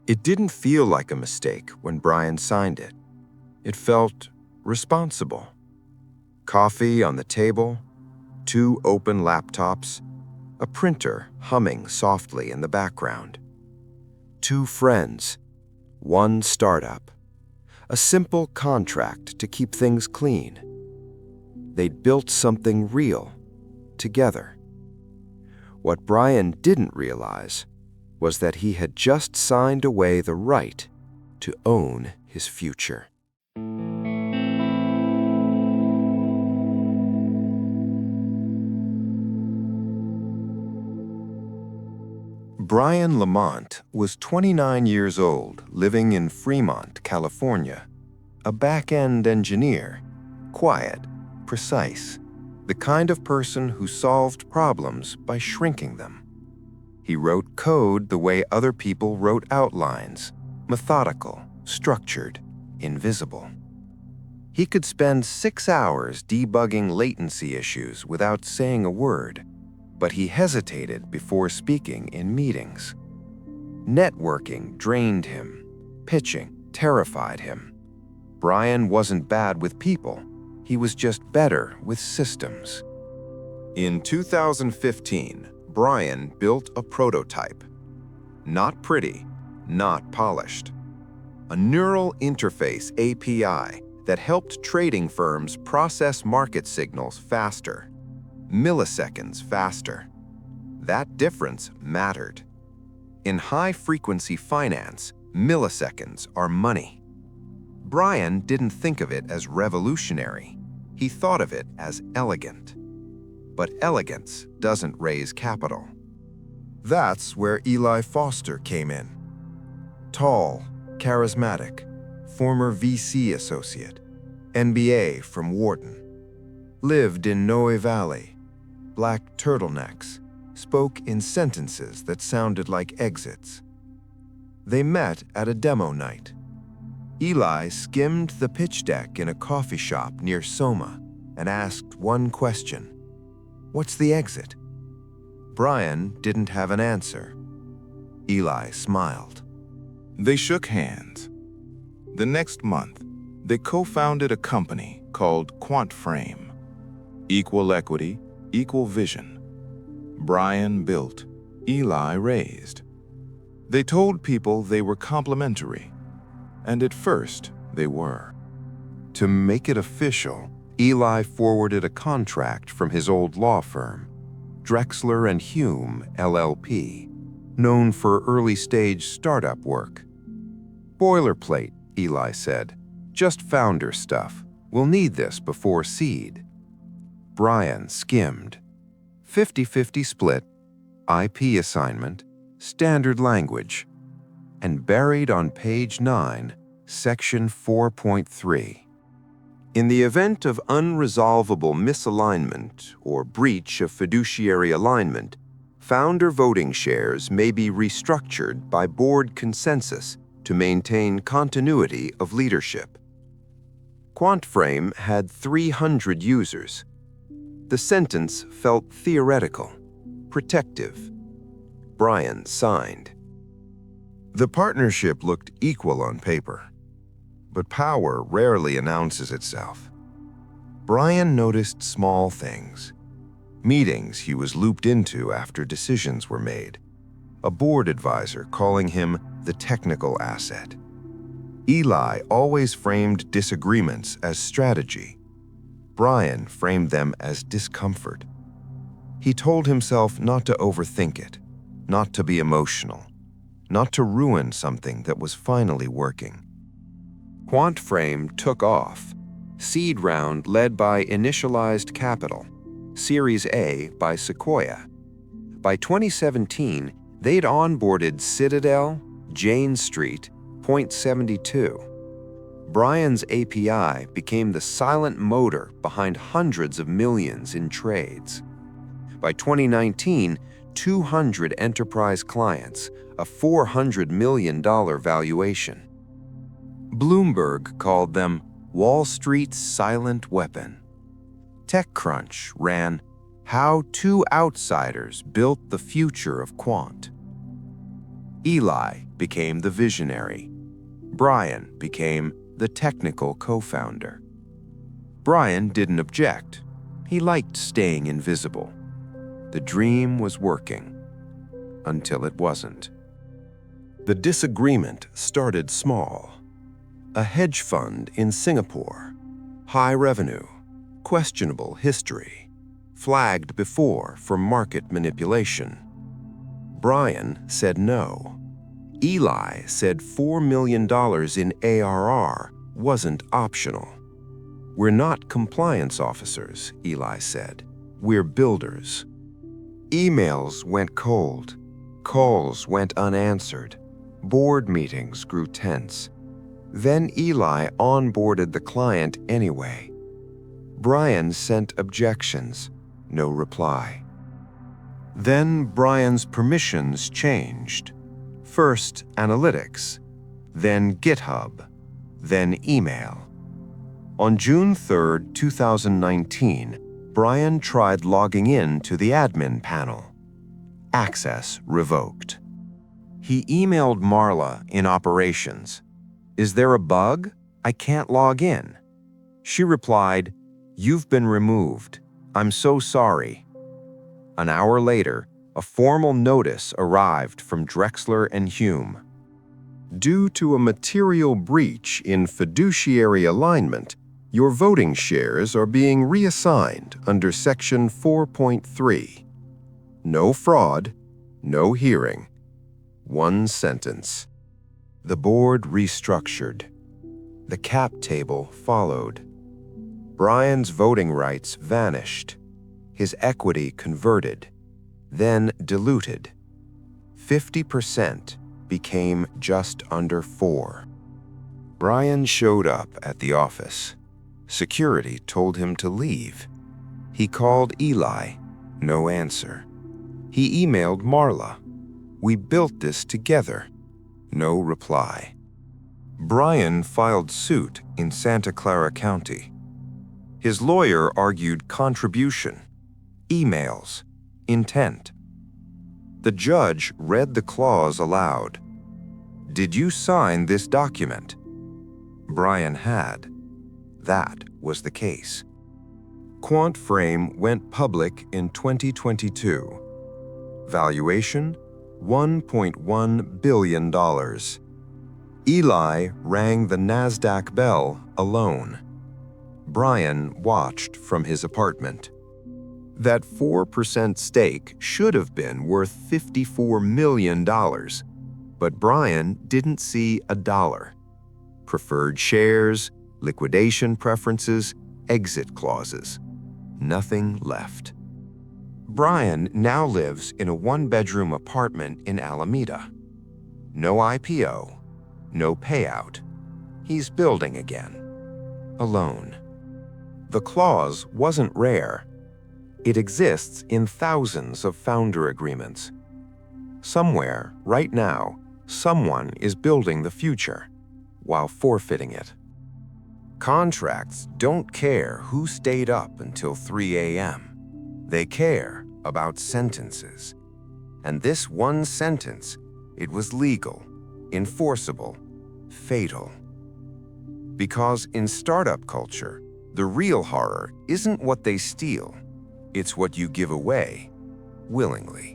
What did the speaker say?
It didn't feel like a mistake when Brian signed it. It felt responsible. Coffee on the table, 2 open laptops, a printer humming softly in the background. 2 friends, 1 startup, a simple contract to keep things clean. They'd built something real, together. What Brian didn't realize was that he had just signed away the right to own his future. Brian Lamont was 29 years old, living in Fremont, California. A back-end engineer, quiet, precise, the kind of person who solved problems by shrinking them. He wrote code the way other people wrote outlines, methodical, structured, invisible. He could spend 6 hours debugging latency issues without saying a word, but he hesitated before speaking in meetings. Networking drained him. Pitching terrified him. Brian wasn't bad with people. He was just better with systems. In 2015, Brian built a prototype. Not pretty, not polished. A neural interface API that helped trading firms process market signals faster. Milliseconds faster. That difference mattered. In high-frequency finance, milliseconds are money. Brian didn't think of it as revolutionary. He thought of it as elegant. But elegance doesn't raise capital. That's where Eli Foster came in. Tall, charismatic, former VC associate, MBA from Wharton. Lived in Noe Valley, black turtlenecks, spoke in sentences that sounded like exits. They met at a demo night. Eli skimmed the pitch deck in a coffee shop near Soma and asked one question. What's the exit? Brian didn't have an answer. Eli smiled. They shook hands. The next month, they co-founded a company called QuantFrame. Equal equity, equal vision. Brian built, Eli raised. They told people they were complementary, and at first they were. To make it official, Eli forwarded a contract from his old law firm, Drexler and Hume, LLP, known for early-stage startup work. Boilerplate, Eli said. Just founder stuff. We'll need this before seed. Brian skimmed. 50-50 split, IP assignment, standard language, and buried on page 9, section 4.3. In the event of unresolvable misalignment or breach of fiduciary alignment, founder voting shares may be restructured by board consensus to maintain continuity of leadership. QuantFrame had 300 users. The sentence felt theoretical, protective. Brian signed. The partnership looked equal on paper, but power rarely announces itself. Brian noticed small things. Meetings he was looped into after decisions were made. A board advisor calling him the technical asset. Eli always framed disagreements as strategy. Brian framed them as discomfort. He told himself not to overthink it, not to be emotional, not to ruin something that was finally working. QuantFrame took off. Seed round led by Initialized Capital, Series A by Sequoia. By 2017, they'd onboarded Citadel, Jane Street, Point72. Brian's API became the silent motor behind hundreds of millions in trades. By 2019, 200 enterprise clients, a $400 million valuation. Bloomberg called them Wall Street's silent weapon. TechCrunch ran How 2 Outsiders Built the Future of Quant. Eli became the visionary. Brian became the technical co-founder. Brian didn't object. He liked staying invisible. The dream was working, until it wasn't. The disagreement started small. A hedge fund in Singapore, high revenue, questionable history, flagged before for market manipulation. Brian said no. Eli said $4 million in ARR wasn't optional. "We're not compliance officers," Eli said. "We're builders." Emails went cold. Calls went unanswered. Board meetings grew tense. Then Eli onboarded the client anyway. Brian sent objections. No reply. Then Brian's permissions changed. First analytics, then GitHub, then email. On June 3, 2019, Brian tried logging in to the admin panel. Access revoked. He emailed Marla in operations. "Is there a bug? I can't log in." She replied, "You've been removed. I'm so sorry." An hour later, a formal notice arrived from Drexler and Hume. Due to a material breach in fiduciary alignment, your voting shares are being reassigned under Section 4.3. No fraud, no hearing. One sentence. The board restructured. The cap table followed. Brian's voting rights vanished. His equity converted, then diluted. 50% became just under 4. Brian showed up at the office. Security told him to leave. He called Eli. No answer. He emailed Marla. "We built this together." No reply. Brian filed suit in Santa Clara County. His lawyer argued contribution, emails, intent. The judge read the clause aloud. "Did you sign this document?" Brian had. That was the case. QuantFrame went public in 2022. Valuation, $1.1 billion. Eli rang the NASDAQ bell alone. Brian watched from his apartment. That 4% stake should have been worth $54 million, but Brian didn't see a dollar. Preferred shares, liquidation preferences, exit clauses. Nothing left. Brian now lives in a one-bedroom apartment in Alameda. No IPO, no payout. He's building again. Alone. The clause wasn't rare. It exists in thousands of founder agreements. Somewhere, right now, someone is building the future while forfeiting it. Contracts don't care who stayed up until 3 a.m. They care about sentences. And this one sentence, it was legal, enforceable, fatal. Because in startup culture, the real horror isn't what they steal, it's what you give away willingly.